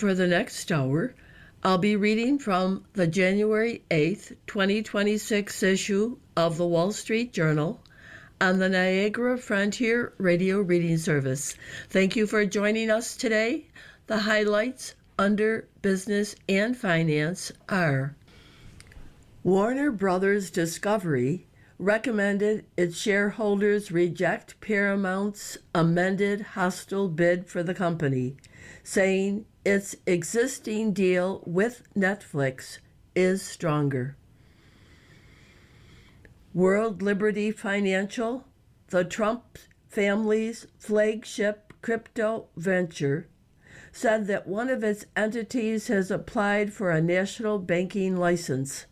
For the next hour, I'll be reading from the January 8th, 2026 issue of the Wall Street Journal on the Niagara Frontier Radio Reading Service. Thank you for joining us today. The highlights under business and finance are: Warner Brothers Discovery recommended its shareholders reject Paramount's amended hostile bid for the company, saying its existing deal with Netflix is stronger. World Liberty Financial, the Trump family's flagship crypto venture, said that one of its entities has applied for a national banking license.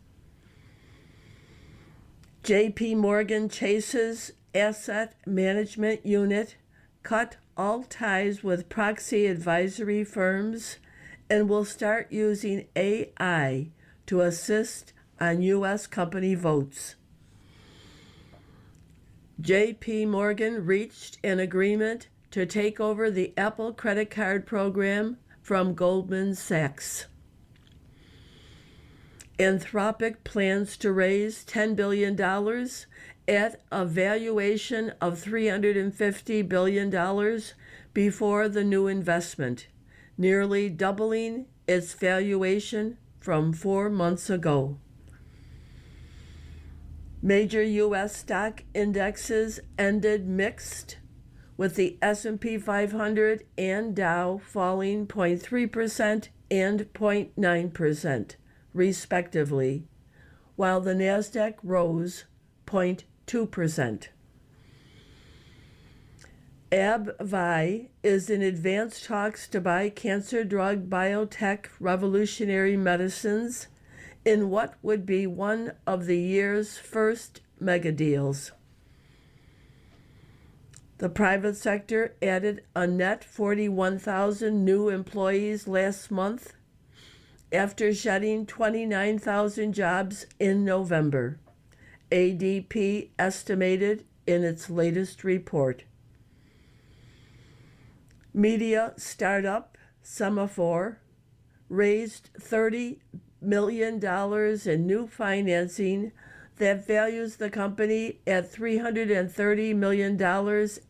J.P. Morgan Chase's asset management unit cut all ties with proxy advisory firms and will start using AI to assist on U.S. company votes. J.P. Morgan reached an agreement to take over the Apple credit card program from Goldman Sachs. Anthropic plans to raise $10 billion at a valuation of $350 billion before the new investment, nearly doubling its valuation from 4 months ago. Major U.S. stock indexes ended mixed, with the S&P 500 and Dow falling 0.3% and 0.9%, respectively, while the Nasdaq rose 0.2%. AbbVie is in advanced talks to buy cancer drug biotech Revolutionary Medicines in what would be one of the year's first mega deals. The private sector added a net 41,000 new employees last month after shedding 29,000 jobs in November, ADP estimated in its latest report. Media startup Semaphore raised $30 million in new financing that values the company at $330 million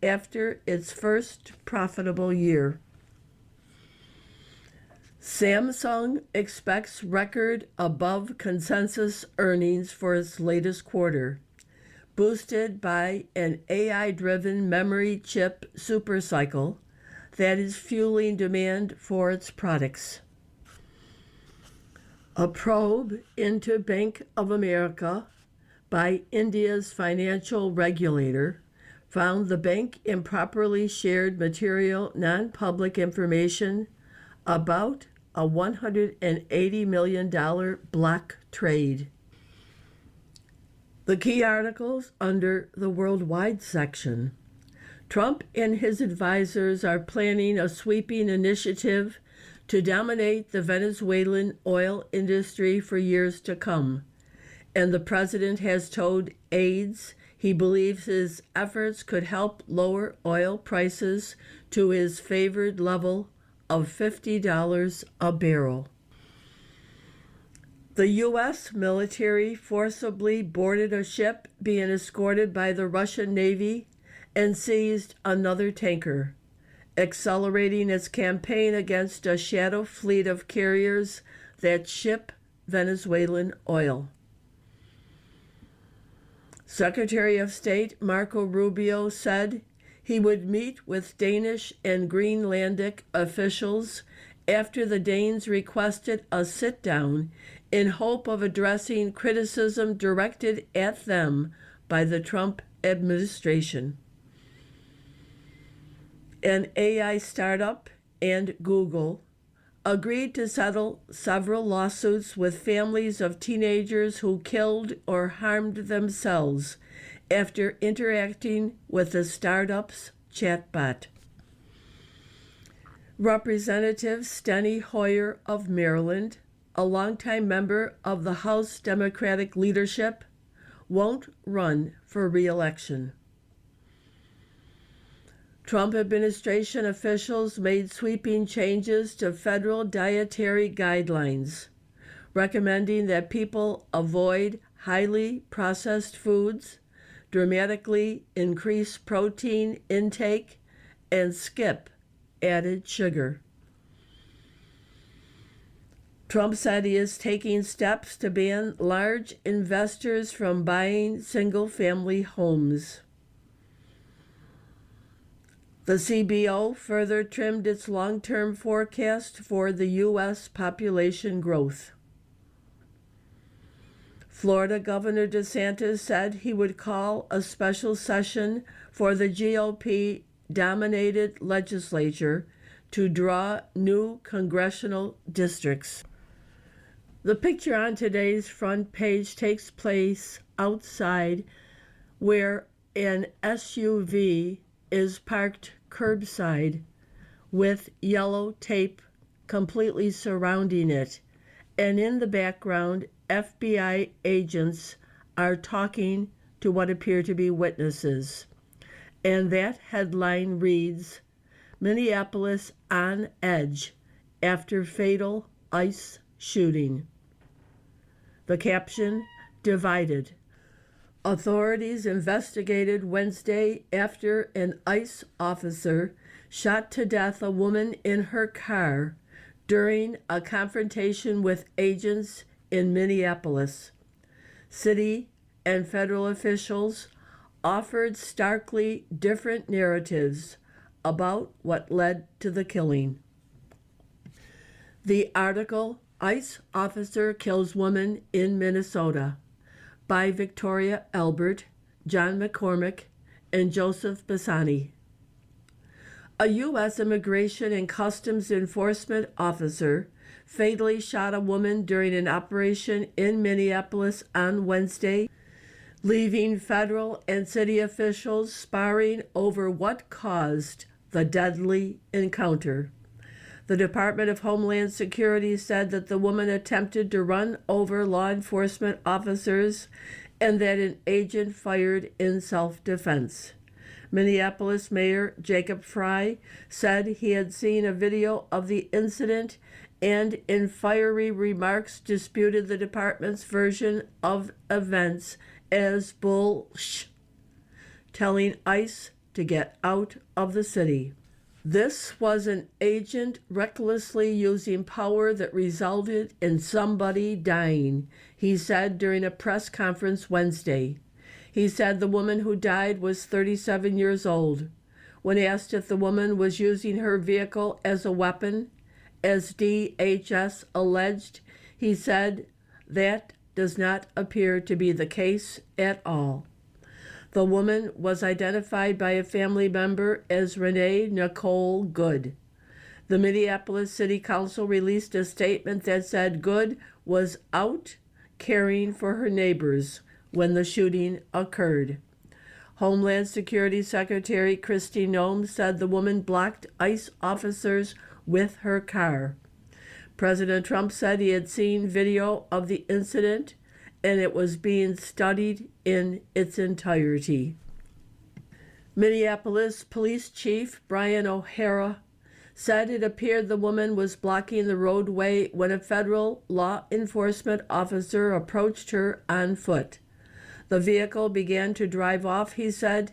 after its first profitable year. Samsung expects record above consensus earnings for its latest quarter, boosted by an AI-driven memory chip supercycle that is fueling demand for its products. A probe into Bank of America by India's financial regulator found the bank improperly shared material non-public information about a $180 million block trade. The key articles under the worldwide section. Trump and his advisors are planning a sweeping initiative to dominate the Venezuelan oil industry for years to come, and the president has told aides he believes his efforts could help lower oil prices to his favored level of $50 a barrel. The U.S. military forcibly boarded a ship being escorted by the Russian Navy and seized another tanker, accelerating its campaign against a shadow fleet of carriers that ship Venezuelan oil. Secretary of State Marco Rubio said he would meet with Danish and Greenlandic officials after the Danes requested a sit-down in hope of addressing criticism directed at them by the Trump administration. An AI startup and Google agreed to settle several lawsuits with families of teenagers who killed or harmed themselves after interacting with the startup's chatbot. Representative Steny Hoyer of Maryland, a longtime member of the House Democratic leadership, won't run for re-election. Trump administration officials made sweeping changes to federal dietary guidelines, recommending that people avoid highly processed foods, dramatically increase protein intake, and skip added sugar. Trump said he is taking steps to ban large investors from buying single-family homes. The CBO further trimmed its long-term forecast for the U.S. population growth. Florida Governor DeSantis said he would call a special session for the GOP-dominated legislature to draw new congressional districts. The picture on today's front page takes place outside where an SUV is parked curbside with yellow tape completely surrounding it, and in the background FBI agents are talking to what appear to be witnesses. And that headline reads, Minneapolis on edge after fatal ICE shooting. The caption, divided. Authorities investigated Wednesday after an ICE officer shot to death a woman in her car during a confrontation with agents in Minneapolis. City and federal officials offered starkly different narratives about what led to the killing. The article, ICE Officer Kills Woman in Minnesota, by Victoria Albert, John McCormick, and Joseph Bassani. A U.S. Immigration and Customs Enforcement officer fatally shot a woman during an operation in Minneapolis on Wednesday, leaving federal and city officials sparring over what caused the deadly encounter. The Department of Homeland Security said that the woman attempted to run over law enforcement officers and that an agent fired in self-defense. Minneapolis Mayor Jacob Frey said he had seen a video of the incident and in fiery remarks disputed the department's version of events as bullsh, telling ICE to get out of the city. This was an agent recklessly using power that resulted in somebody dying, he said during a press conference Wednesday. He said the woman who died was 37 years old. When asked if the woman was using her vehicle as a weapon, as DHS alleged, he said that does not appear to be the case at all. The woman was identified by a family member as Renee Nicole Good. The Minneapolis City Council released a statement that said Good was out caring for her neighbors when the shooting occurred. Homeland Security Secretary Kristi Noem said the woman blocked ICE officers with her car. President Trump said he had seen video of the incident and it was being studied in its entirety. Minneapolis Police Chief Brian O'Hara said it appeared the woman was blocking the roadway when a federal law enforcement officer approached her on foot. The vehicle began to drive off, he said,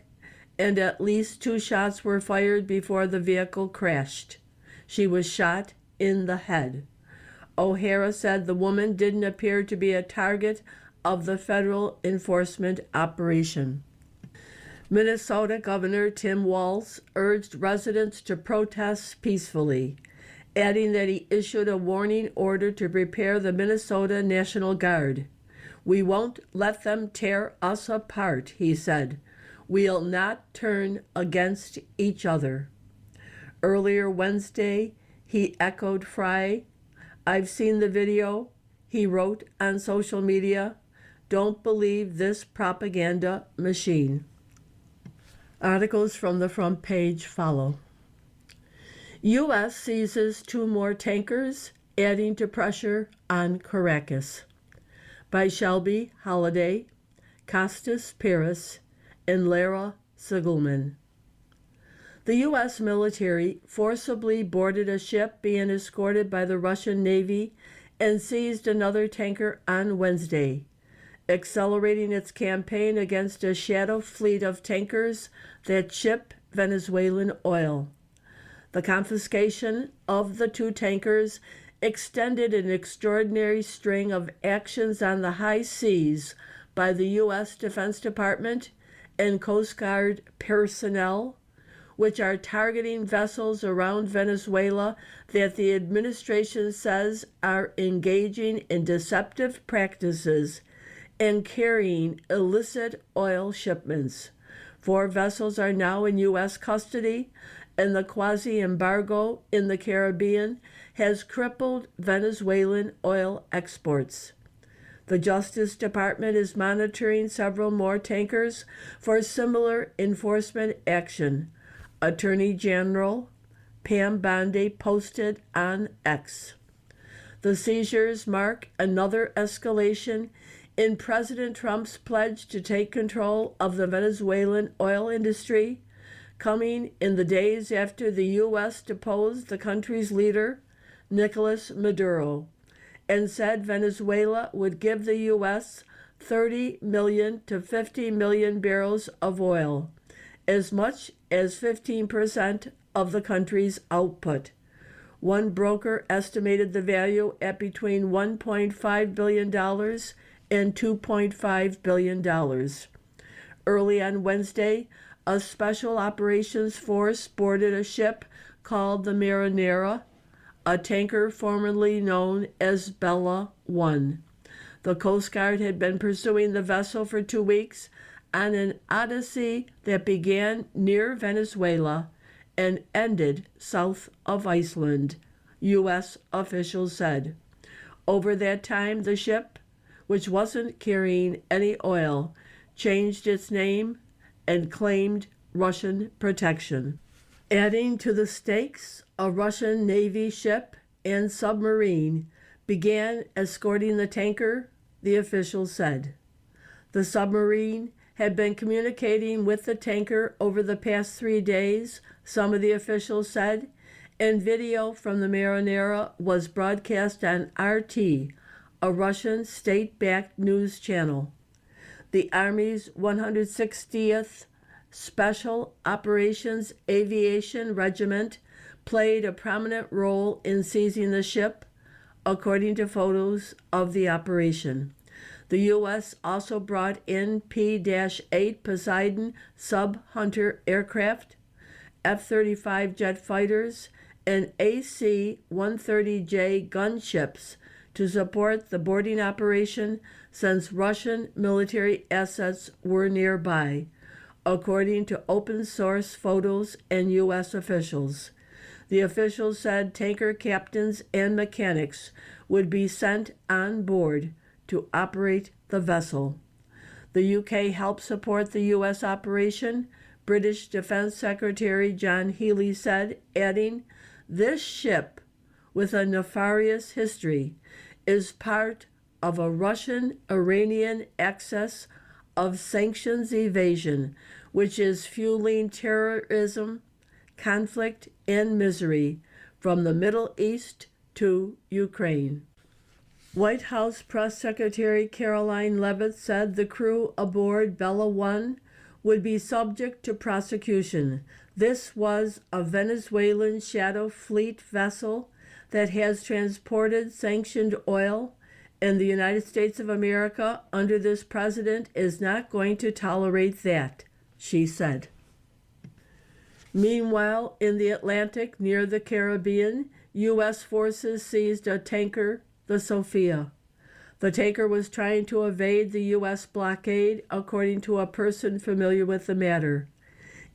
and at least 2 shots were fired before the vehicle crashed. She was shot in the head. O'Hara said the woman didn't appear to be a target of the federal enforcement operation. Minnesota Governor Tim Walz urged residents to protest peacefully, adding that he issued a warning order to prepare the Minnesota National Guard. We won't let them tear us apart, he said. We'll not turn against each other. Earlier Wednesday, he echoed Frey. I've seen the video, he wrote on social media. Don't believe this propaganda machine. Articles from the front page follow. U.S. seizes 2 more tankers, adding to pressure on Caracas. By Shelby Holliday, Costas Paris, and Lara Sigelman. The U.S. military forcibly boarded a ship being escorted by the Russian Navy and seized another tanker on Wednesday, accelerating its campaign against a shadow fleet of tankers that ship Venezuelan oil. The confiscation of the two tankers extended an extraordinary string of actions on the high seas by the U.S. Defense Department and Coast Guard personnel, which are targeting vessels around Venezuela that the administration says are engaging in deceptive practices and carrying illicit oil shipments. 4 vessels are now in U.S. custody, and the quasi-embargo in the Caribbean has crippled Venezuelan oil exports. The Justice Department is monitoring several more tankers for similar enforcement action, Attorney General Pam Bondi posted on X. The seizures mark another escalation in President Trump's pledge to take control of the Venezuelan oil industry, coming in the days after the U.S. deposed the country's leader, Nicolas Maduro, and said Venezuela would give the U.S. 30 million to 50 million barrels of oil, as much as 15% of the country's output. One broker estimated the value at between $1.5 billion and $2.5 billion. Early on Wednesday, a special operations force boarded a ship called the Marinera, a tanker formerly known as Bella 1. The Coast Guard had been pursuing the vessel for 2 weeks on an odyssey that began near Venezuela and ended south of Iceland, U.S. officials said. Over that time, the ship, which wasn't carrying any oil, changed its name and claimed Russian protection. Adding to the stakes, a Russian Navy ship and submarine began escorting the tanker, the officials said. The submarine had been communicating with the tanker over the past 3 days, some of the officials said, and video from the Marinera was broadcast on RT, a Russian state-backed news channel. The Army's 160th Special Operations Aviation Regiment played a prominent role in seizing the ship, according to photos of the operation. The U.S. also brought in P-8 Poseidon sub-Hunter aircraft, F-35 jet fighters, and AC-130J gunships to support the boarding operation since Russian military assets were nearby, according to open-source photos and U.S. officials. The officials said tanker captains and mechanics would be sent on board to operate the vessel. The UK helped support the U.S. operation, British Defense Secretary John Healey said, adding, "This ship, with a nefarious history, is part of a Russian-Iranian axis of sanctions evasion, which is fueling terrorism, conflict, and misery from the Middle East to Ukraine." White House Press Secretary Caroline Leavitt said the crew aboard Bella 1 would be subject to prosecution. This was a Venezuelan shadow fleet vessel that has transported sanctioned oil, and the United States of America under this president is not going to tolerate that, she said. Meanwhile, in the Atlantic near the Caribbean, U.S. forces seized a tanker, the Sophia. The tanker was trying to evade the U.S. blockade, according to a person familiar with the matter.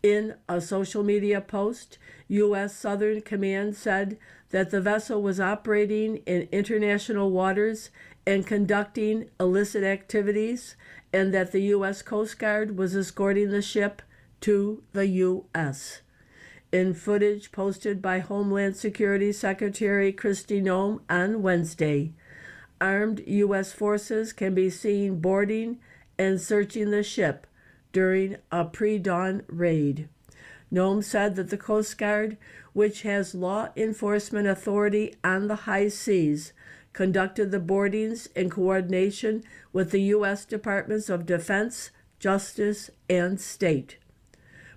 In a social media post, U.S. Southern Command said that the vessel was operating in international waters and conducting illicit activities, and that the U.S. Coast Guard was escorting the ship to the U.S. In footage posted by Homeland Security Secretary Kristi Noem on Wednesday, armed U.S. forces can be seen boarding and searching the ship during a pre-dawn raid. Nome said that the Coast Guard, which has law enforcement authority on the high seas, conducted the boardings in coordination with the U.S. Departments of Defense, Justice, and State.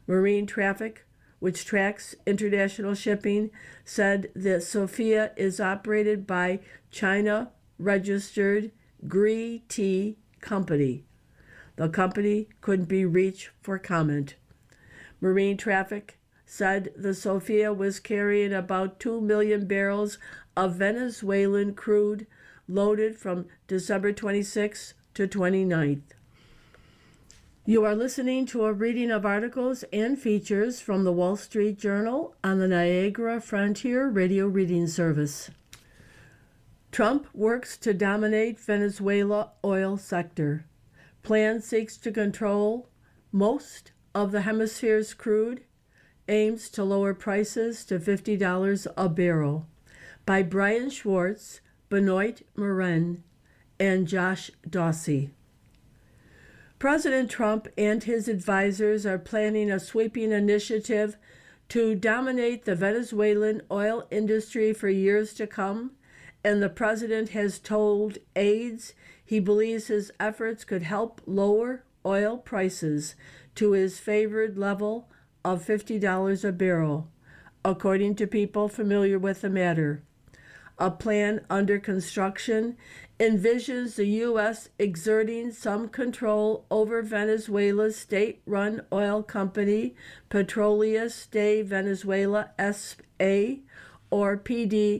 Marine Traffic, which tracks international shipping, said that Sophia is operated by China-registered Gree-T Company. The company couldn't be reached for comment. Marine Traffic said the Sophia was carrying about 2 million barrels of Venezuelan crude loaded from December 26th to 29th. You are listening to a reading of articles and features from the Wall Street Journal on the Niagara Frontier Radio Reading Service. Trump works to dominate Venezuela oil sector. Plan seeks to control most of the hemisphere's crude, aims to lower prices to $50 a barrel. By Brian Schwartz, Benoit Morin, and Josh Dawsey. President Trump and his advisors are planning a sweeping initiative to dominate the Venezuelan oil industry for years to come, and the president has told aides he believes his efforts could help lower oil prices to his favored level of $50 a barrel, according to people familiar with the matter. A plan under construction envisions the U.S. exerting some control over Venezuela's state-run oil company, Petroleas de Venezuela S.A., or PD-VSA,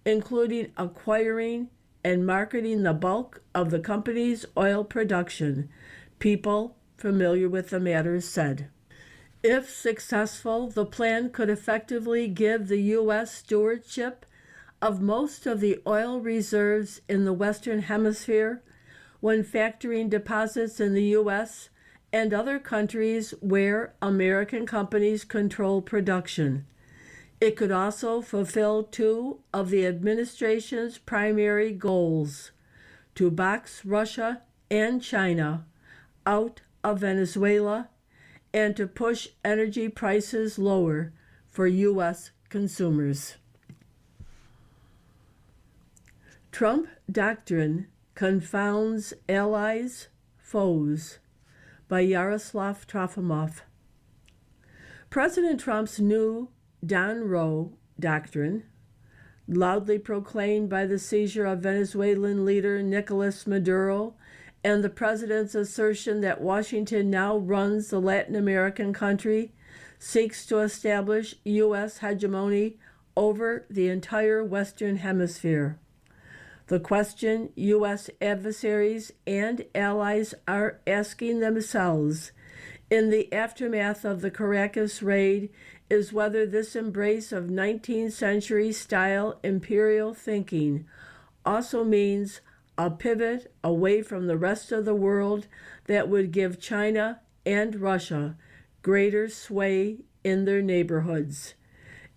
including acquiring and marketing the bulk of the company's oil production, people familiar with the matter said. If successful, the plan could effectively give the U.S. stewardship of most of the oil reserves in the Western Hemisphere when factoring deposits in the U.S. and other countries where American companies control production. It could also fulfill two of the administration's primary goals: to box Russia and China out of Venezuela and to push energy prices lower for U.S. consumers. Trump doctrine confounds allies, foes, by Yaroslav Trofimov. President Trump's new Don Roe doctrine, loudly proclaimed by the seizure of Venezuelan leader Nicolas Maduro and the president's assertion that Washington now runs the Latin American country, seeks to establish U.S. hegemony over the entire Western Hemisphere. The question U.S. adversaries and allies are asking themselves in the aftermath of the Caracas raid is whether this embrace of 19th century style imperial thinking also means a pivot away from the rest of the world that would give China and Russia greater sway in their neighborhoods.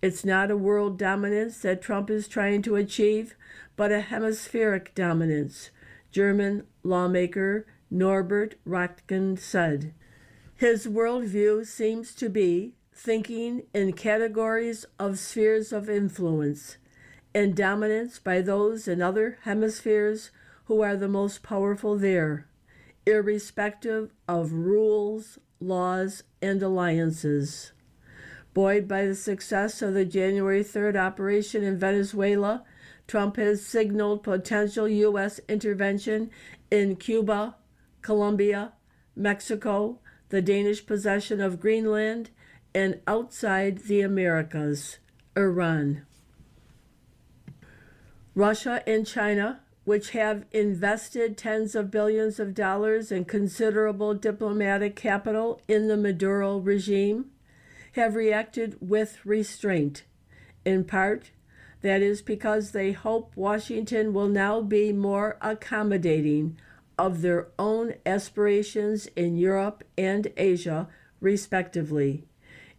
It's not a world dominance that Trump is trying to achieve, but a hemispheric dominance, German lawmaker Norbert Röttgen said. His worldview seems to be thinking in categories of spheres of influence and dominance by those in other hemispheres who are the most powerful there, irrespective of rules, laws, and alliances. Buoyed by the success of the January 3rd operation in Venezuela, Trump has signaled potential U.S. intervention in Cuba, Colombia, Mexico, the Danish possession of Greenland, and outside the Americas, Iran. Russia and China, which have invested tens of billions of dollars and considerable diplomatic capital in the Maduro regime, have reacted with restraint. In part, that is because they hope Washington will now be more accommodating of their own aspirations in Europe and Asia, respectively,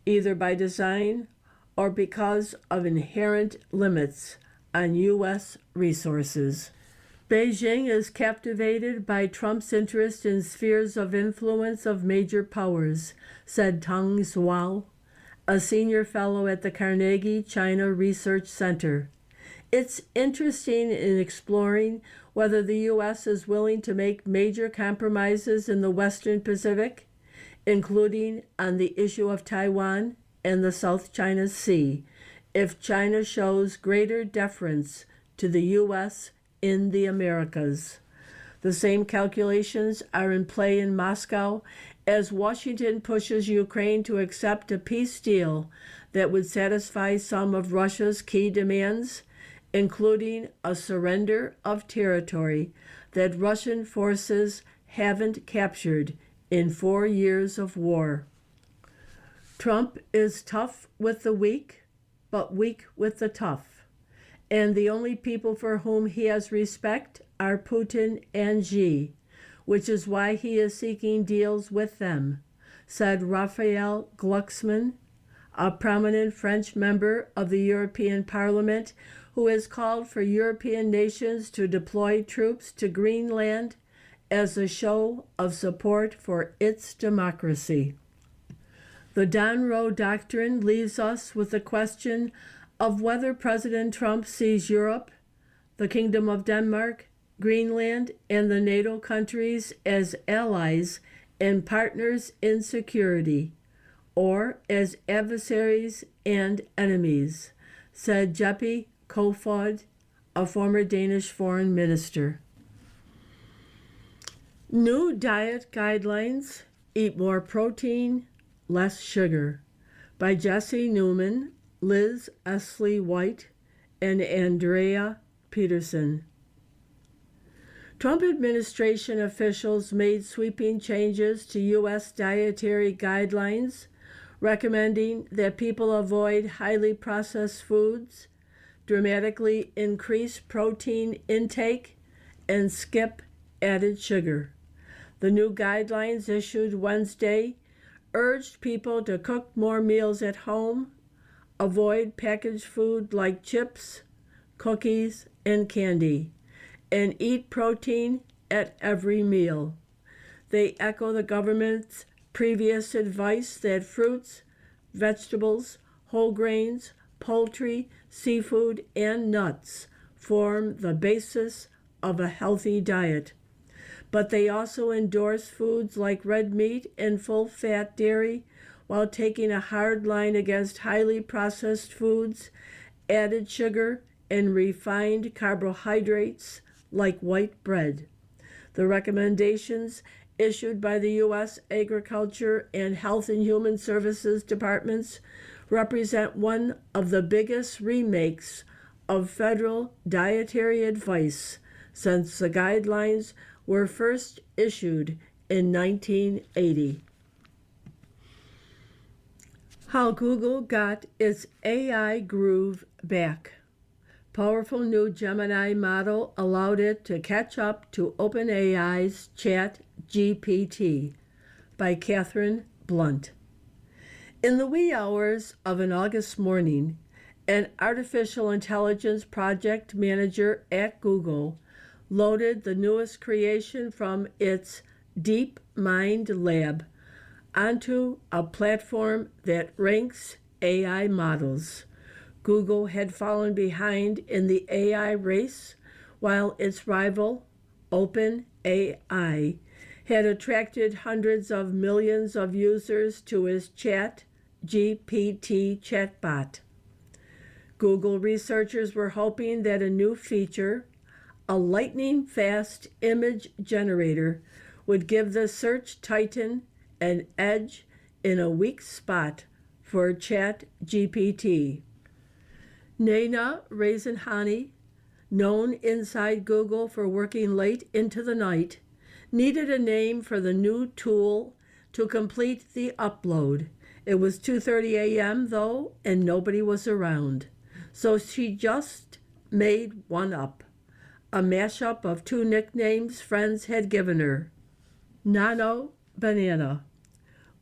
either by design or because of inherent limits on U.S. resources. Beijing is captivated by Trump's interest in spheres of influence of major powers, said Tang Zuo, a senior fellow at the Carnegie China Research Center. It's interesting in exploring whether the U.S. is willing to make major compromises in the Western Pacific, including on the issue of Taiwan and the South China Sea, if China shows greater deference to the U.S. in the Americas. The same calculations are in play in Moscow as Washington pushes Ukraine to accept a peace deal that would satisfy some of Russia's key demands, including a surrender of territory that Russian forces haven't captured in 4 years of war. Trump is tough with the weak, but weak with the tough. And the only people for whom he has respect are Putin and Xi, which is why he is seeking deals with them, said Raphael Glucksmann, a prominent French member of the European Parliament who has called for European nations to deploy troops to Greenland as a show of support for its democracy. The Donroe Doctrine leaves us with the question of whether President Trump sees Europe, the Kingdom of Denmark, Greenland, and the NATO countries as allies and partners in security, or as adversaries and enemies, said Jeppe Kofod, a former Danish foreign minister. New diet guidelines: eat more protein, less sugar, by Jesse Newman, Liz Esley White, and Andrea Peterson. Trump administration officials made sweeping changes to U.S. dietary guidelines, recommending that people avoid highly processed foods, dramatically increase protein intake, and skip added sugar. The new guidelines issued Wednesday urged people to cook more meals at home, avoid packaged food like chips, cookies, and candy, and eat protein at every meal. They echo the government's previous advice that fruits, vegetables, whole grains, poultry, seafood, and nuts form the basis of a healthy diet. But they also endorse foods like red meat and full-fat dairy, while taking a hard line against highly processed foods, added sugar, and refined carbohydrates like white bread. The recommendations issued by the U.S. Agriculture and Health and Human Services Departments represent one of the biggest remakes of federal dietary advice since the guidelines were first issued in 1980. How Google got its AI groove back. Powerful new Gemini model allowed it to catch up to OpenAI's ChatGPT, by Catherine Blunt. In the wee hours of an August morning, an artificial intelligence project manager at Google loaded the newest creation from its DeepMind lab onto a platform that ranks AI models. Google had fallen behind in the AI race, while its rival, OpenAI, had attracted hundreds of millions of users to its ChatGPT chatbot. Google researchers were hoping that a new feature, a lightning-fast image generator, would give the search titan an edge in a weak spot for ChatGPT. Naina Raisinhani, known inside Google for working late into the night, needed a name for the new tool to complete the upload. It was 2:30 a.m. though, and nobody was around. So she just made one up, a mashup of two nicknames friends had given her, Nano Banana.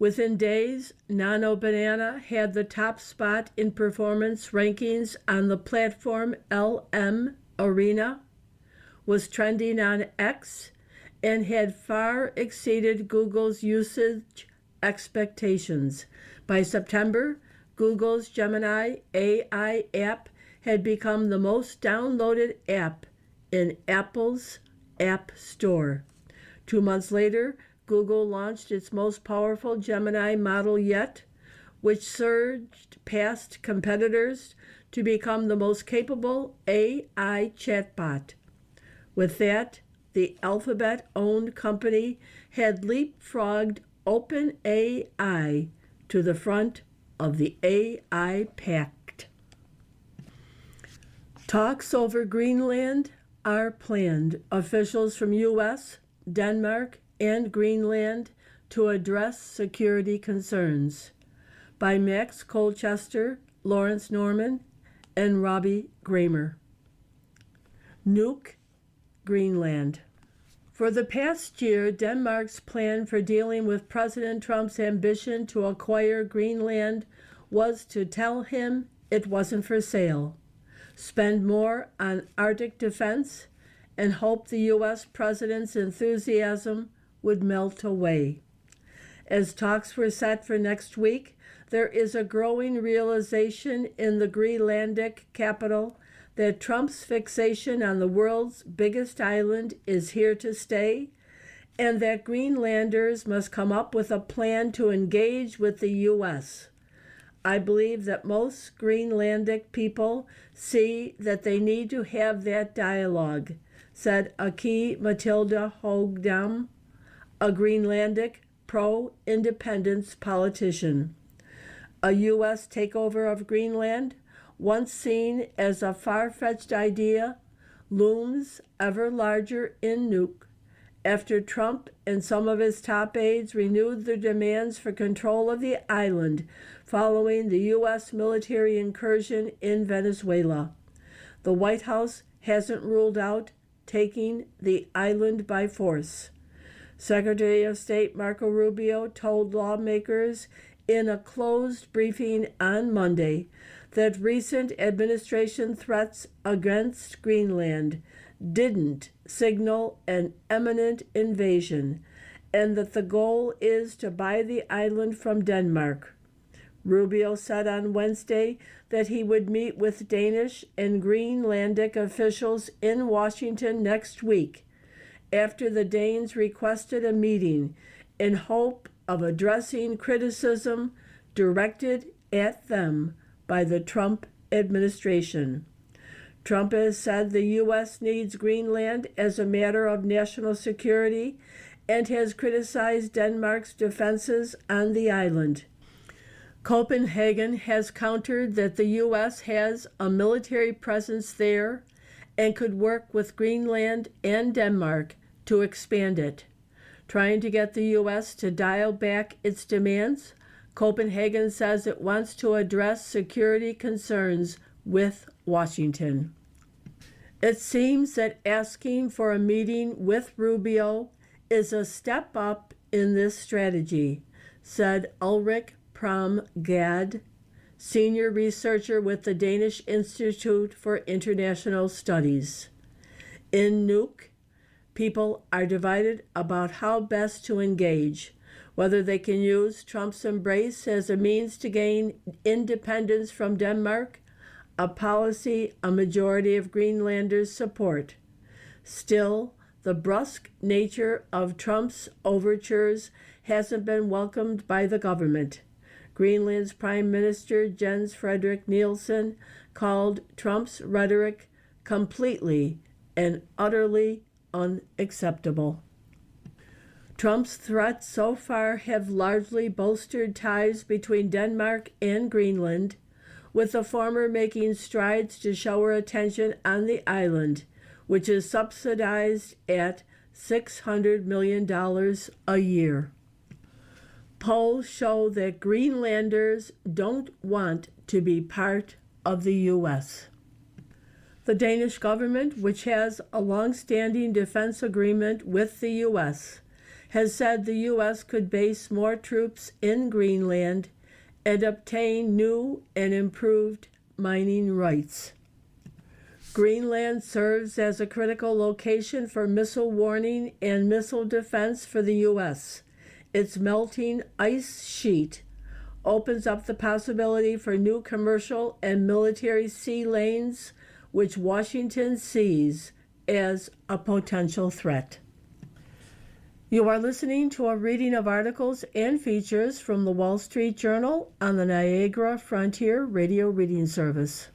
Within days, Nano Banana had the top spot in performance rankings on the platform LM Arena, was trending on X and had far exceeded Google's usage expectations. By September, Google's Gemini AI app had become the most downloaded app in Apple's App Store. 2 months later, Google launched its most powerful Gemini model yet, which surged past competitors to become the most capable AI chatbot. With that, the Alphabet-owned company had leapfrogged OpenAI to the front of the AI pact. Talks over Greenland are planned. Officials from U.S., Denmark, and Greenland to address security concerns. By Max Colchester, Lawrence Norman, and Robbie Gramer. Nuke Greenland. For the past year, Denmark's plan for dealing with President Trump's ambition to acquire Greenland was to tell him it wasn't for sale, spend more on Arctic defense, and hope the U.S. president's enthusiasm would melt away. As talks were set for next week, there is a growing realization in the Greenlandic capital that Trump's fixation on the world's biggest island is here to stay, and that Greenlanders must come up with a plan to engage with the U.S. I believe that most Greenlandic people see that they need to have that dialogue, said Aki Matilda Hogdam, a Greenlandic pro-independence politician. A U.S. takeover of Greenland, once seen as a far-fetched idea, looms ever larger in Nuuk after Trump and some of his top aides renewed their demands for control of the island following the U.S. military incursion in Venezuela. The White House hasn't ruled out taking the island by force. Secretary of State Marco Rubio told lawmakers in a closed briefing on Monday that recent administration threats against Greenland didn't signal an imminent invasion, and that the goal is to buy the island from Denmark. Rubio said on Wednesday that he would meet with Danish and Greenlandic officials in Washington next week, after the Danes requested a meeting in hope of addressing criticism directed at them by the Trump administration. Trump has said the U.S. needs Greenland as a matter of national security and has criticized Denmark's defenses on the island. Copenhagen has countered that the U.S. has a military presence there and could work with Greenland and Denmark to expand it. Trying to get the U.S. to dial back its demands, Copenhagen says it wants to address security concerns with Washington. It seems that asking for a meeting with Rubio is a step up in this strategy, said Ulrik Pram Gad, senior researcher with the Danish Institute for International Studies. In Nuuk, people are divided about how best to engage, whether they can use Trump's embrace as a means to gain independence from Denmark, a policy a majority of Greenlanders support. Still, the brusque nature of Trump's overtures hasn't been welcomed by the government. Greenland's Prime Minister Jens Frederik Nielsen called Trump's rhetoric completely and utterly unacceptable. Trump's threats so far have largely bolstered ties between Denmark and Greenland, with the former making strides to shower attention on the island, which is subsidized at $600 million a year. Polls show that Greenlanders don't want to be part of the U.S. The Danish government, which has a long-standing defense agreement with the U.S., has said the U.S. could base more troops in Greenland and obtain new and improved mining rights. Greenland serves as a critical location for missile warning and missile defense for the U.S. Its melting ice sheet opens up the possibility for new commercial and military sea lanes, which Washington sees as a potential threat. You are listening to a reading of articles and features from the Wall Street Journal on the Niagara Frontier Radio Reading Service.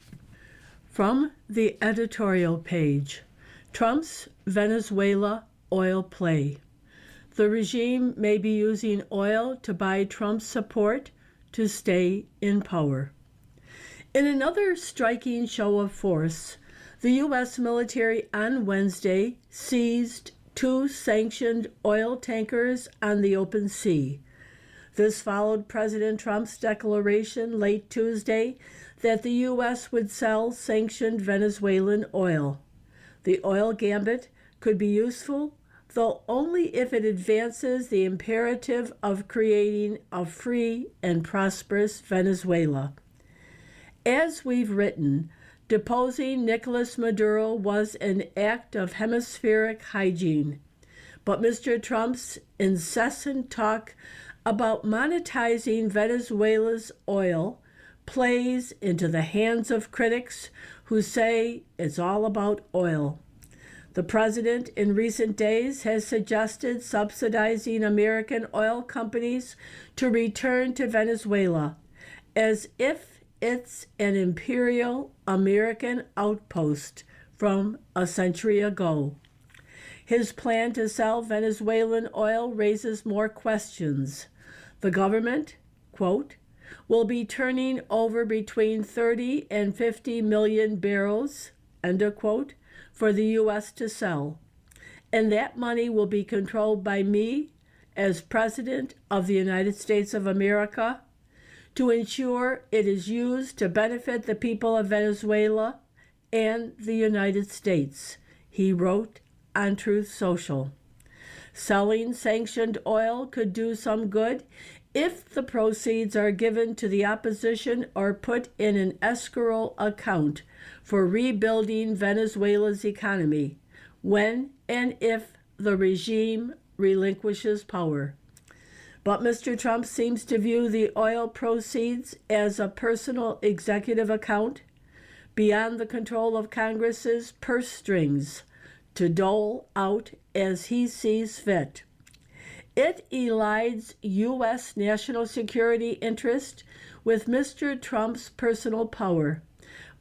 From the editorial page, Trump's Venezuela oil play. The regime may be using oil to buy Trump's support to stay in power. In another striking show of force, the U.S. military on Wednesday seized 2 sanctioned oil tankers on the open sea. This followed President Trump's declaration late Tuesday that the U.S. would sell sanctioned Venezuelan oil. The oil gambit could be useful, though only if it advances the imperative of creating a free and prosperous Venezuela. As we've written, deposing Nicolas Maduro was an act of hemispheric hygiene, but Mr. Trump's incessant talk about monetizing Venezuela's oil plays into the hands of critics who say it's all about oil. The president in recent days has suggested subsidizing American oil companies to return to Venezuela, as if it's an imperial American outpost from a century ago. His plan to sell Venezuelan oil raises more questions. The government, quote, will be turning over between 30 and 50 million barrels, end of quote, for the U.S. to sell. And that money will be controlled by me as President of the United States of America to ensure it is used to benefit the people of Venezuela and the United States, he wrote on Truth Social. Selling sanctioned oil could do some good if the proceeds are given to the opposition or put in an escrow account for rebuilding Venezuela's economy when and if the regime relinquishes power. But Mr. Trump seems to view the oil proceeds as a personal executive account beyond the control of Congress's purse strings to dole out as he sees fit. It elides U.S. national security interest with Mr. Trump's personal power,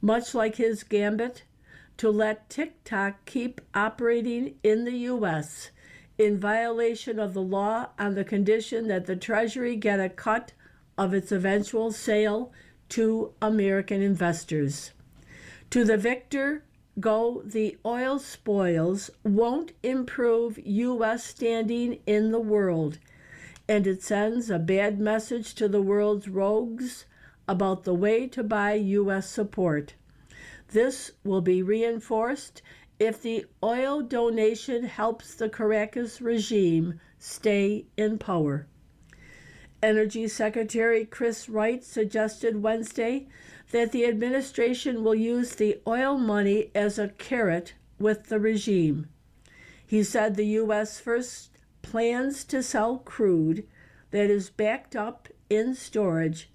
much like his gambit to let TikTok keep operating in the U.S. in violation of the law on the condition that the Treasury get a cut of its eventual sale to American investors. To the victor go the oil spoils won't improve U.S. standing in the world, and it sends a bad message to the world's rogues about the way to buy U.S. support. This will be reinforced if the oil donation helps the Caracas regime stay in power. Energy Secretary Chris Wright suggested Wednesday that the administration will use the oil money as a carrot with the regime. He said the U.S. first plans to sell crude that is backed up in storage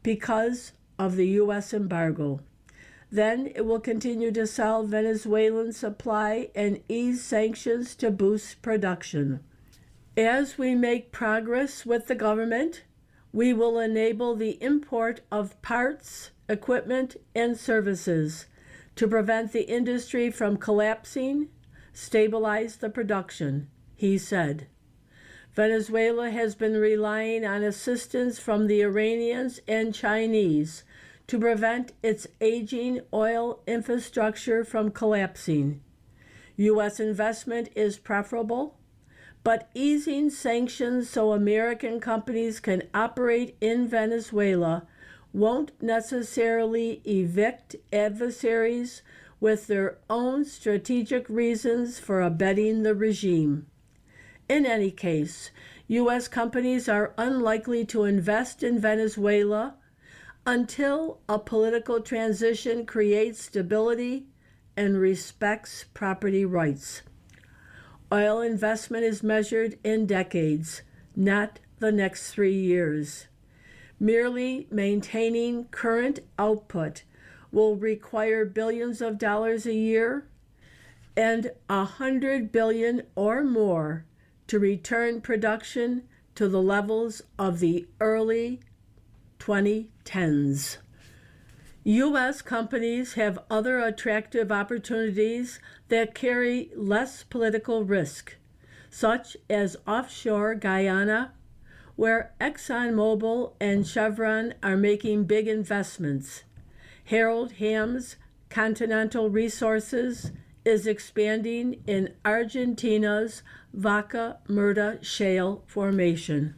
because of the U.S. embargo. Then it will continue to sell Venezuelan supply and ease sanctions to boost production. As we make progress with the government, we will enable the import of parts, equipment, and services to prevent the industry from collapsing, stabilize the production, he said. Venezuela has been relying on assistance from the Iranians and Chinese to prevent its aging oil infrastructure from collapsing. U.S. investment is preferable, but easing sanctions so American companies can operate in Venezuela won't necessarily evict adversaries with their own strategic reasons for abetting the regime. In any case, U.S. companies are unlikely to invest in Venezuela until a political transition creates stability and respects property rights. Oil investment is measured in decades, not the next 3 years. Merely maintaining current output will require billions of dollars a year and $100 billion or more to return production to the levels of the early 2010s. U.S. companies have other attractive opportunities that carry less political risk, such as offshore Guyana, where ExxonMobil and Chevron are making big investments. Harold Hamm's Continental Resources is expanding in Argentina's Vaca Muerta shale formation.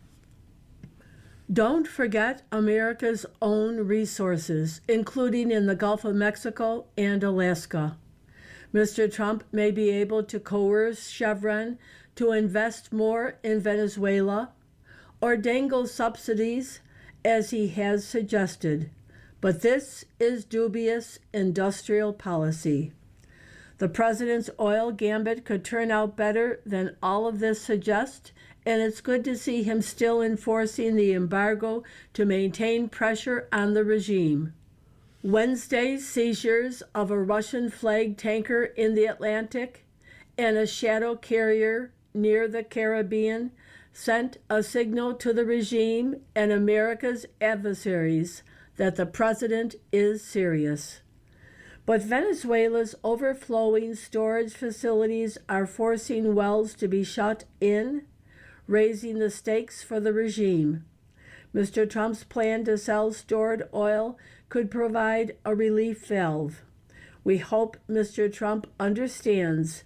Don't forget America's own resources, including in the Gulf of Mexico and Alaska. Mr. Trump may be able to coerce Chevron to invest more in Venezuela or dangle subsidies, as he has suggested, but this is dubious industrial policy. The president's oil gambit could turn out better than all of this suggests, and it's good to see him still enforcing the embargo to maintain pressure on the regime. Wednesday's seizures of a Russian-flagged tanker in the Atlantic and a shadow carrier near the Caribbean sent a signal to the regime and America's adversaries that the president is serious. But Venezuela's overflowing storage facilities are forcing wells to be shut in, raising the stakes for the regime. Mr. Trump's plan to sell stored oil could provide a relief valve. We hope Mr. Trump understands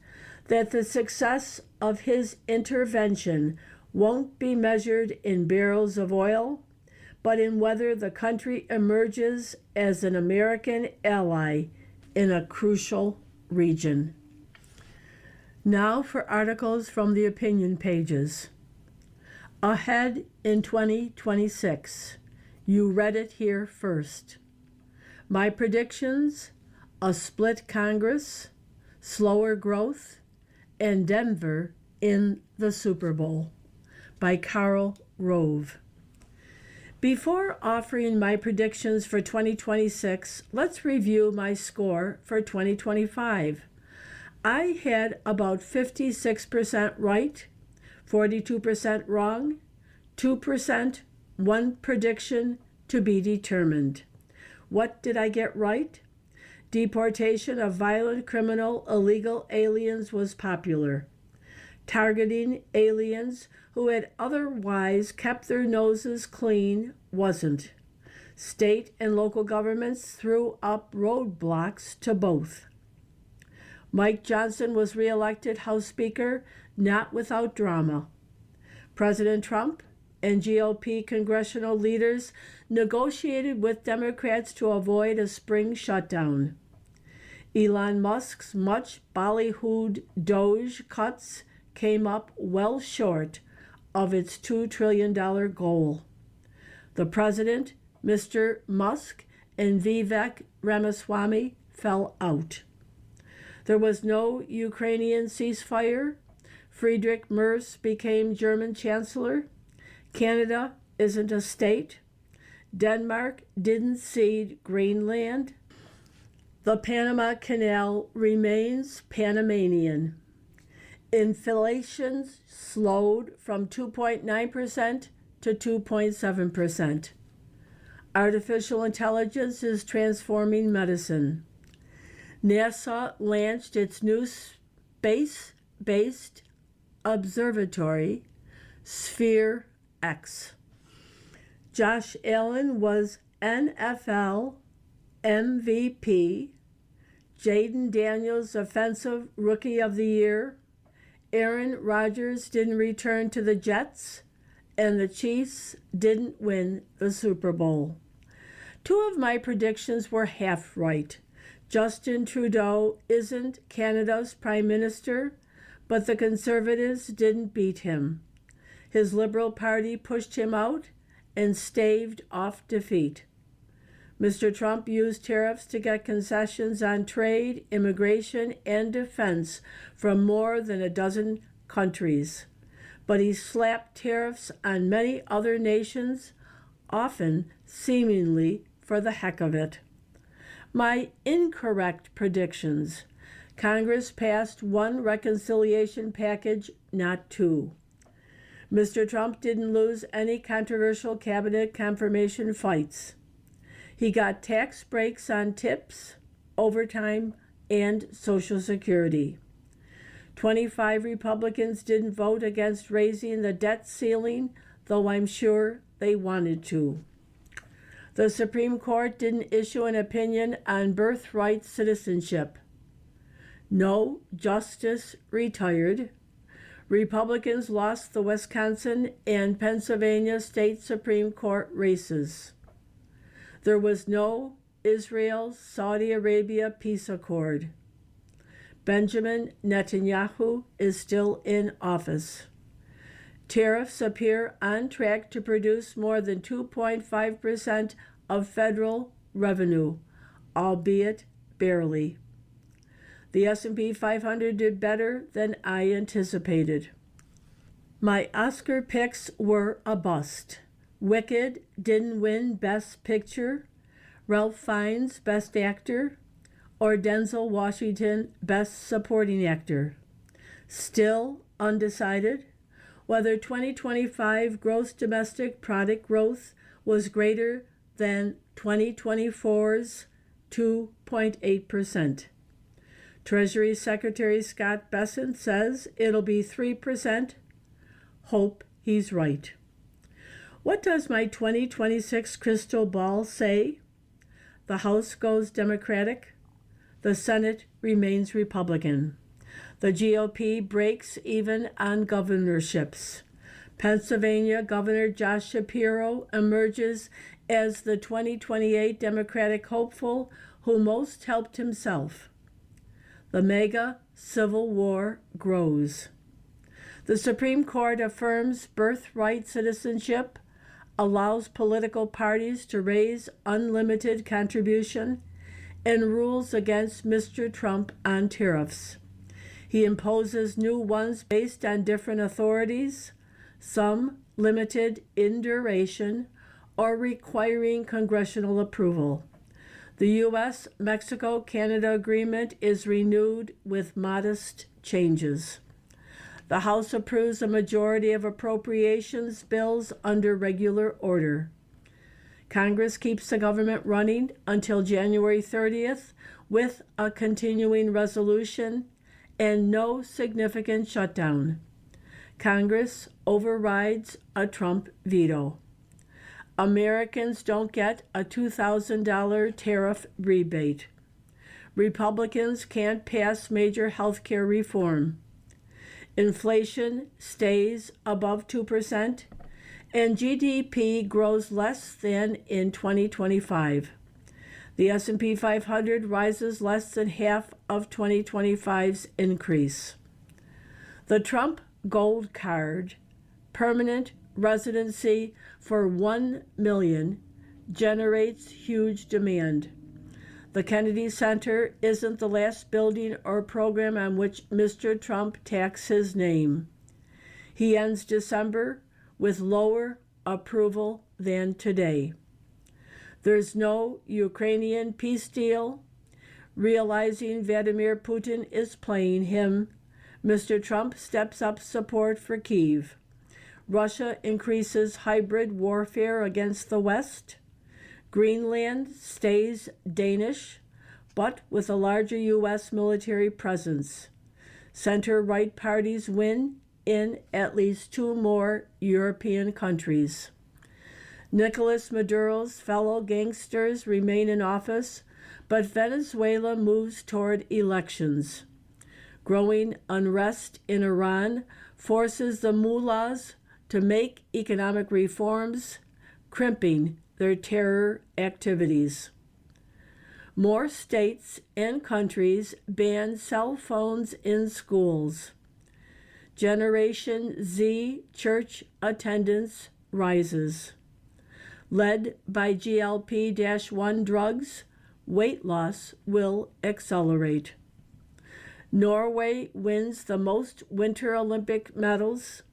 that the success of his intervention won't be measured in barrels of oil, but in whether the country emerges as an American ally in a crucial region. Now for articles from the opinion pages. Ahead in 2026. You read it here first. My predictions: a split Congress, slower growth, and Denver in the Super Bowl, by Karl Rove. Before offering my predictions for 2026, let's review my score for 2025. I had about 56% right, 42% wrong, 2%, one prediction to be determined. What did I get right? Deportation of violent criminal illegal aliens was popular. Targeting aliens who had otherwise kept their noses clean wasn't. State and local governments threw up roadblocks to both. Mike Johnson was reelected House Speaker, not without drama. President Trump and GOP congressional leaders negotiated with Democrats to avoid a spring shutdown. Elon Musk's much ballyhooed Doge cuts came up well short of its $2 trillion goal. The president, Mr. Musk, and Vivek Ramaswamy fell out. There was no Ukrainian ceasefire. Friedrich Merz became German chancellor. Canada isn't a state. Denmark didn't cede Greenland. The Panama Canal remains Panamanian. Inflation slowed from 2.9% to 2.7%. Artificial intelligence is transforming medicine. NASA launched its new space-based observatory, Sphere X. Josh Allen was NFL MVP. Jaden Daniels Offensive Rookie of the Year. Aaron Rodgers didn't return to the Jets, and the Chiefs didn't win the Super Bowl. Two of my predictions were half right. Justin Trudeau isn't Canada's Prime Minister, but the Conservatives didn't beat him. His Liberal Party pushed him out and staved off defeat. Mr. Trump used tariffs to get concessions on trade, immigration, and defense from more than a dozen countries. But he slapped tariffs on many other nations, often seemingly for the heck of it. My incorrect predictions. Congress passed one reconciliation package, not two. Mr. Trump didn't lose any controversial cabinet confirmation fights. He got tax breaks on tips, overtime, and Social Security. 25 Republicans didn't vote against raising the debt ceiling, though I'm sure they wanted to. The Supreme Court didn't issue an opinion on birthright citizenship. No justice retired. Republicans lost the Wisconsin and Pennsylvania state Supreme Court races. There was no Israel-Saudi Arabia peace accord. Benjamin Netanyahu is still in office. Tariffs appear on track to produce more than 2.5% of federal revenue, albeit barely. The S&P 500 did better than I anticipated. My Oscar picks were a bust. Wicked didn't win Best Picture, Ralph Fiennes Best Actor, or Denzel Washington Best Supporting Actor. Still undecided whether 2025 gross domestic product growth was greater than 2024's 2.8%. Treasury Secretary Scott Bessent says it'll be 3%. Hope he's right. What does my 2026 crystal ball say? The House goes Democratic. The Senate remains Republican. The GOP breaks even on governorships. Pennsylvania Governor Josh Shapiro emerges as the 2028 Democratic hopeful who most helped himself. The mega civil war grows. The Supreme Court affirms birthright citizenship, allows political parties to raise unlimited contribution, and rules against Mr. Trump on tariffs. He imposes new ones based on different authorities, some limited in duration or requiring congressional approval. The U.S.-Mexico-Canada agreement is renewed with modest changes. The House approves a majority of appropriations bills under regular order. Congress keeps the government running until January 30th with a continuing resolution and no significant shutdown. Congress overrides a Trump veto. Americans don't get a $2,000 tariff rebate. Republicans can't pass major health care reform. Inflation stays above 2%, and GDP grows less than in 2025. The S&P 500 rises less than half of 2025's increase. The Trump Gold Card, permanent residency for 1 million, generates huge demand. The Kennedy Center isn't the last building or program on which Mr. Trump tacks his name. He ends December with lower approval than today. There's no Ukrainian peace deal. Realizing Vladimir Putin is playing him, Mr. Trump steps up support for Kyiv. Russia increases hybrid warfare against the West. Greenland stays Danish, but with a larger U.S. military presence. Center-right parties win in at least 2 more European countries. Nicolas Maduro's fellow gangsters remain in office, but Venezuela moves toward elections. Growing unrest in Iran forces the mullahs to make economic reforms, crimping their terror activities. More states and countries ban cell phones in schools. Generation Z church attendance rises. Led by GLP-1 drugs, weight loss will accelerate. Norway wins the most Winter Olympic medals.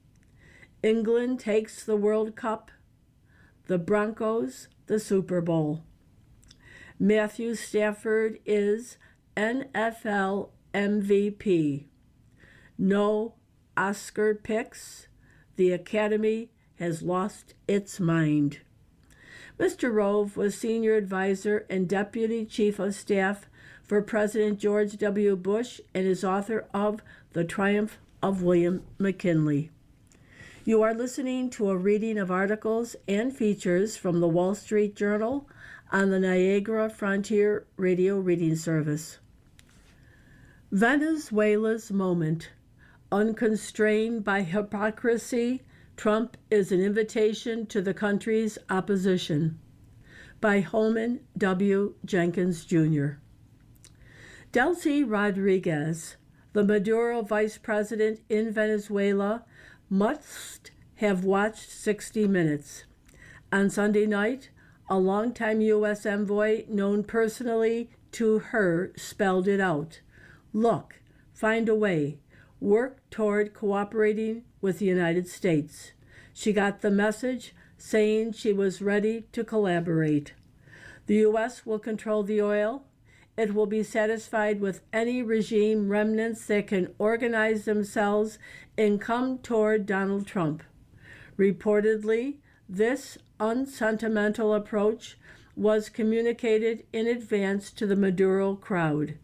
England takes the World Cup. The Broncos, the Super Bowl. Matthew Stafford is NFL MVP. No Oscar picks. The Academy has lost its mind. Mr. Rove was senior advisor and deputy chief of staff for President George W. Bush and is author of The Triumph of William McKinley. You are listening to a reading of articles and features from the Wall Street Journal on the Niagara Frontier Radio Reading Service. Venezuela's moment. Unconstrained by hypocrisy, Trump is an invitation to the country's opposition. By Holman W. Jenkins, Jr. Delcy Rodriguez, the Maduro vice president in Venezuela, must have watched 60 Minutes. On Sunday night, a longtime U.S. envoy known personally to her spelled it out. Look, find a way, work toward cooperating with the United States. She got the message, saying she was ready to collaborate. The U.S. will control the oil. It will be satisfied with any regime remnants that can organize themselves and come toward Donald Trump. Reportedly, this unsentimental approach was communicated in advance to the Maduro crowd.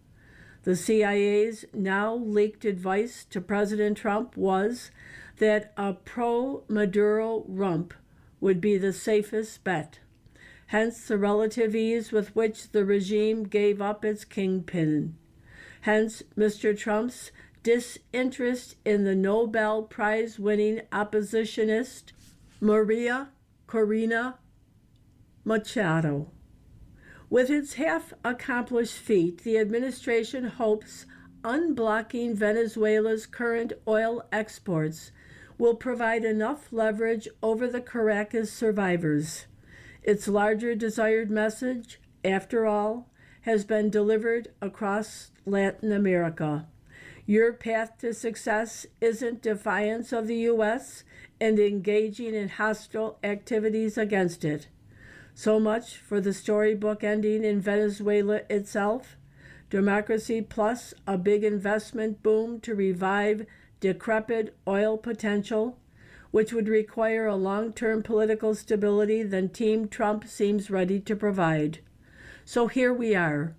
The CIA's now leaked advice to President Trump was that a pro-Maduro rump would be the safest bet. Hence the relative ease with which the regime gave up its kingpin. Hence Mr. Trump's disinterest in the Nobel Prize-winning oppositionist Maria Corina Machado. With its half-accomplished feat, the administration hopes unblocking Venezuela's current oil exports will provide enough leverage over the Caracas survivors. Its larger desired message, after all, has been delivered across Latin America. Your path to success isn't defiance of the U.S. and engaging in hostile activities against it. So much for the storybook ending in Venezuela itself. Democracy plus a big investment boom to revive decrepit oil potential, which would require a long-term political stability than Team Trump seems ready to provide. So here we are.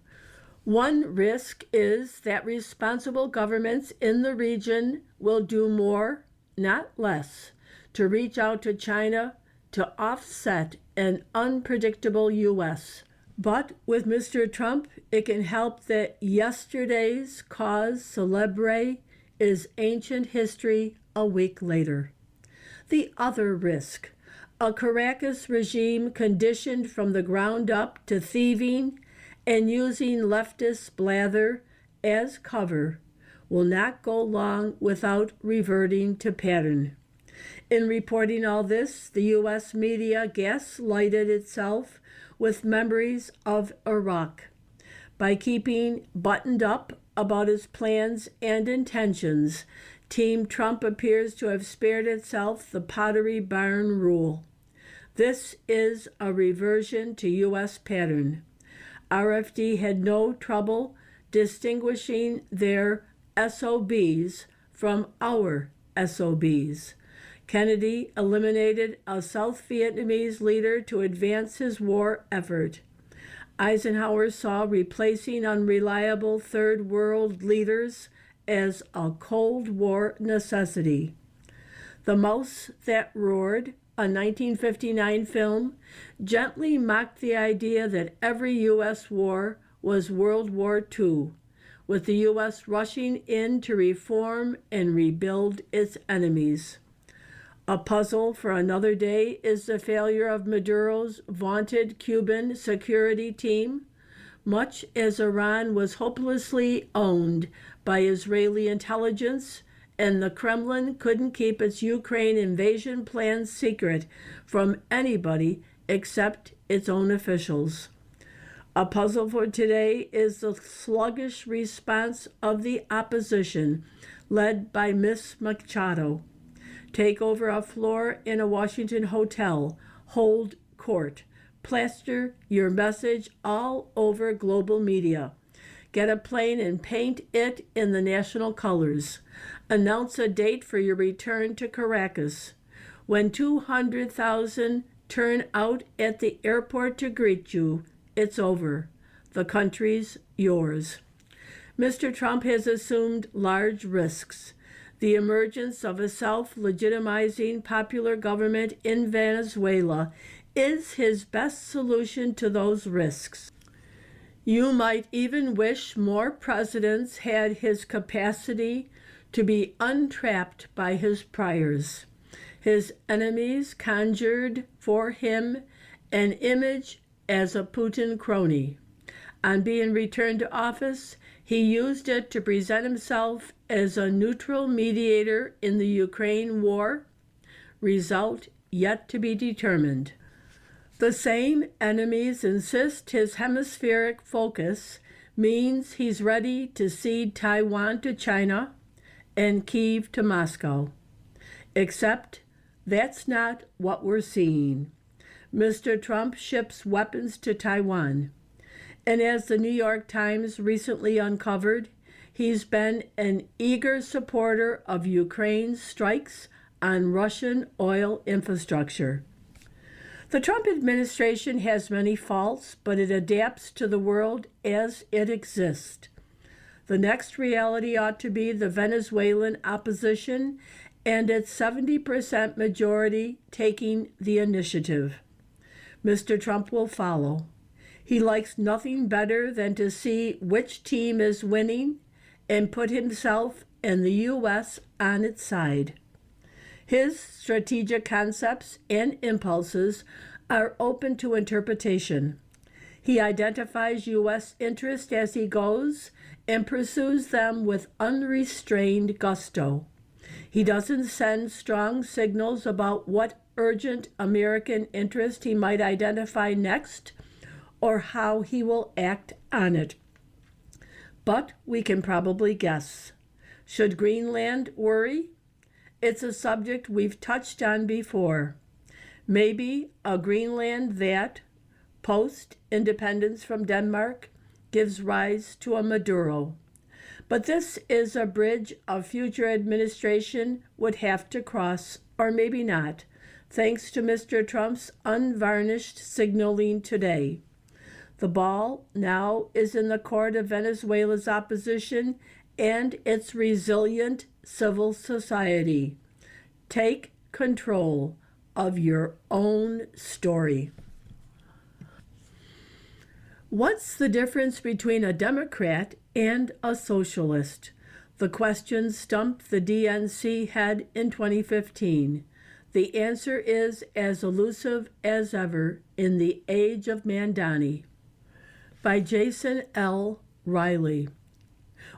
One risk is that responsible governments in the region will do more, not less, to reach out to China to offset an unpredictable U.S. But with Mr. Trump, it can help that yesterday's cause célèbre is ancient history a week later. The other risk, a Caracas regime conditioned from the ground up to thieving and using leftist blather as cover, will not go long without reverting to pattern. In reporting all this, the U.S. media gaslighted itself with memories of Iraq. By keeping buttoned up about its plans and intentions, Team Trump appears to have spared itself the Pottery Barn rule. This is a reversion to U.S. pattern. RFD had no trouble distinguishing their SOBs from our SOBs. Kennedy eliminated a South Vietnamese leader to advance his war effort. Eisenhower saw replacing unreliable Third World leaders as a Cold War necessity. The Mouse That Roared, a 1959 film, gently mocked the idea that every U.S. war was World War II, with the U.S. rushing in to reform and rebuild its enemies. A puzzle for another day is the failure of Maduro's vaunted Cuban security team. Much as Iran was hopelessly owned by Israeli intelligence, and the Kremlin couldn't keep its Ukraine invasion plans secret from anybody except its own officials. A puzzle for today is the sluggish response of the opposition, led by Miss Machado. Take over a floor in a Washington hotel, hold court, plaster your message all over global media. Get a plane and paint it in the national colors. Announce a date for your return to Caracas. When 200,000 turn out at the airport to greet you, it's over. The country's yours. Mr. Trump has assumed large risks. The emergence of a self-legitimizing popular government in Venezuela is his best solution to those risks. You might even wish more presidents had his capacity to be untrapped by his priors. His enemies conjured for him an image as a Putin crony. On being returned to office, he used it to present himself as a neutral mediator in the Ukraine war, result yet to be determined. The same enemies insist his hemispheric focus means he's ready to cede Taiwan to China and Kyiv to Moscow. Except that's not what we're seeing. Mr. Trump ships weapons to Taiwan. And as the New York Times recently uncovered, he's been an eager supporter of Ukraine's strikes on Russian oil infrastructure. The Trump administration has many faults, but it adapts to the world as it exists. The next reality ought to be the Venezuelan opposition and its 70% majority taking the initiative. Mr. Trump will follow. He likes nothing better than to see which team is winning and put himself and the U.S. on its side. His strategic concepts and impulses are open to interpretation. He identifies U.S. interests as he goes and pursues them with unrestrained gusto. He doesn't send strong signals about what urgent American interest he might identify next or how he will act on it. But we can probably guess. Should Greenland worry? It's a subject we've touched on before. Maybe a Greenland that, post-independence from Denmark, gives rise to a Maduro. But this is a bridge a future administration would have to cross, or maybe not, thanks to Mr. Trump's unvarnished signaling today. The ball now is in the court of Venezuela's opposition and its resilient civil society. Take control of your own story. What's the difference between a Democrat and a socialist? The question stumped the DNC head in 2015. The answer is as elusive as ever in the age of Mandani. By Jason L. Riley.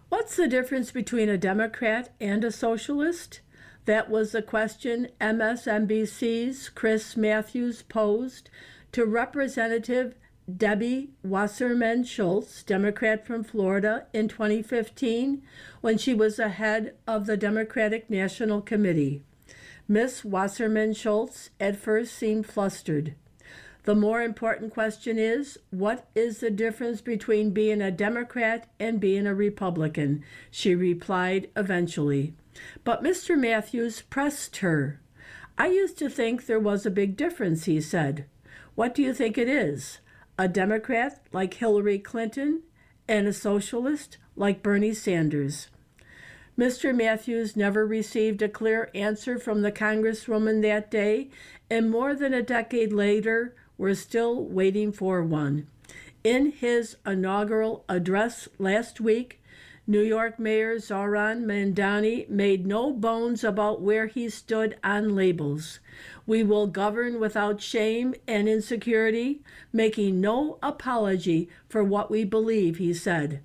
What's the difference between a Democrat and a socialist? That was the question MSNBC's Chris Matthews posed to Representative Debbie Wasserman Schultz, Democrat from Florida, in 2015 when she was the head of the Democratic National Committee. Miss Wasserman Schultz at first seemed flustered. The more important question is, what is the difference between being a Democrat and being a Republican? She replied eventually. But Mr. Matthews pressed her. I used to think there was a big difference, he said. What do you think it is? A Democrat like Hillary Clinton and a socialist like Bernie Sanders? Mr. Matthews never received a clear answer from the Congresswoman that day, and more than a decade later, we're still waiting for one. In his inaugural address last week, New York Mayor Zohran Mamdani made no bones about where he stood on labels. We will govern without shame and insecurity, making no apology for what we believe, he said.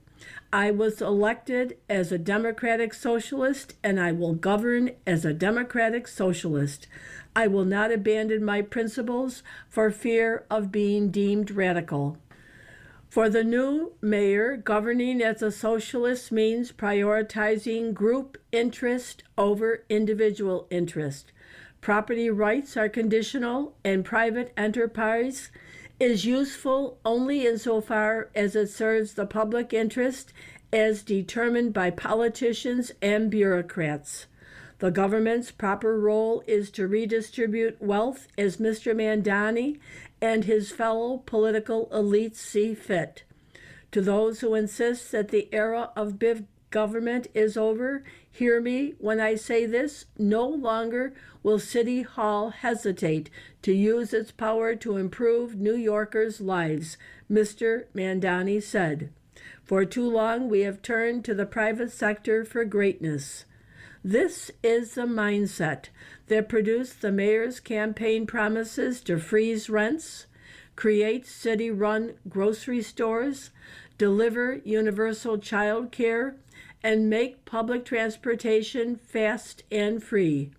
I was elected as a Democratic Socialist, and I will govern as a Democratic Socialist. I will not abandon my principles for fear of being deemed radical. For the new mayor, governing as a socialist means prioritizing group interest over individual interest. Property rights are conditional, and private enterprise is useful only insofar as it serves the public interest as determined by politicians and bureaucrats. The government's proper role is to redistribute wealth as Mr. Mandani and his fellow political elites see fit. To those who insist that the era of big government is over, hear me when I say this: no longer will City Hall hesitate to use its power to improve New Yorkers' lives, Mr. Mandani said. For too long we have turned to the private sector for greatness. This is the mindset that produced the mayor's campaign promises to freeze rents, create city-run grocery stores, deliver universal child care, and make public transportation fast and free.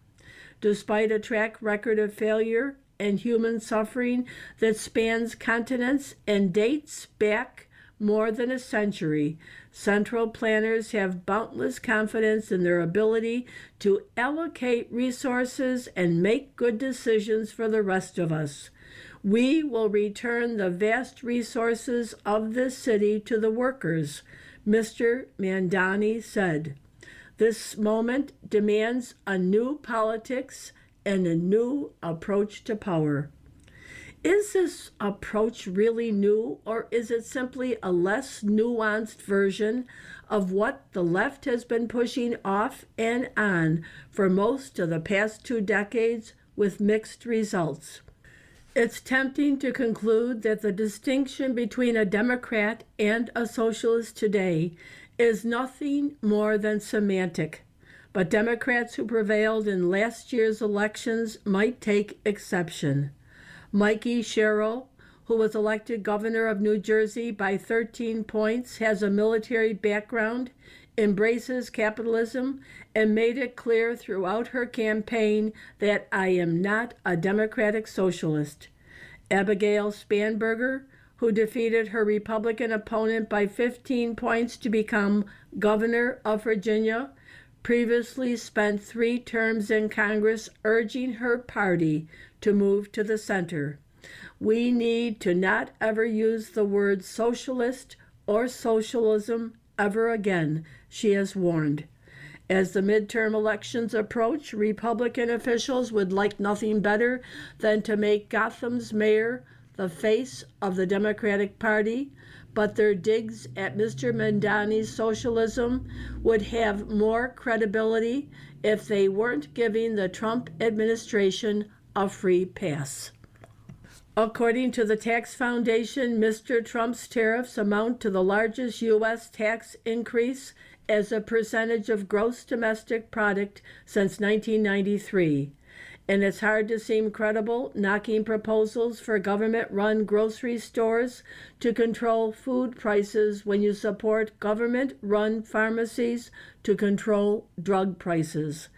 Despite a track record of failure and human suffering that spans continents and dates back more than a century, central planners have boundless confidence in their ability to allocate resources and make good decisions for the rest of us. We will return the vast resources of this city to the workers, Mr. Mandani said. This moment demands a new politics and a new approach to power. Is this approach really new, or is it simply a less nuanced version of what the left has been pushing off and on for most of the past 2 decades with mixed results? It's tempting to conclude that the distinction between a Democrat and a socialist today is nothing more than semantic, but Democrats who prevailed in last year's elections might take exception. Mikey Sherrill, who was elected governor of New Jersey by 13 points, has a military background, embraces capitalism, and made it clear throughout her campaign that I am not a Democratic Socialist. Abigail Spanberger, who defeated her Republican opponent by 15 points to become governor of Virginia, previously spent 3 terms in Congress urging her party to move to the center. We need to not ever use the word socialist or socialism ever again, she has warned. As the midterm elections approach, Republican officials would like nothing better than to make Gotham's mayor the face of the Democratic Party, but their digs at Mr. Mandani's socialism would have more credibility if they weren't giving the Trump administration a free pass. According to the Tax Foundation, Mr. Trump's tariffs amount to the largest U.S. tax increase as a percentage of gross domestic product since 1993. And it's hard to seem credible knocking proposals for government-run grocery stores to control food prices when you support government-run pharmacies to control drug prices.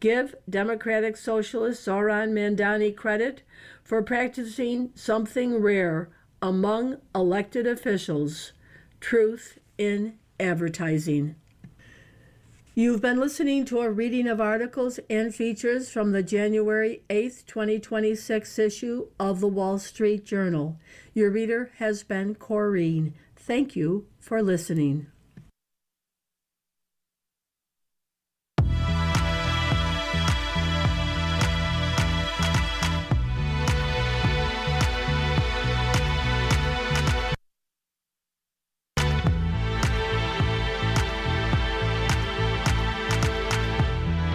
Give Democratic Socialist Zoran Mandani credit for practicing something rare among elected officials: truth in advertising. You've been listening to a reading of articles and features from the January 8th, 2026 issue of the Wall Street Journal. Your reader has been Corrine. Thank you for listening.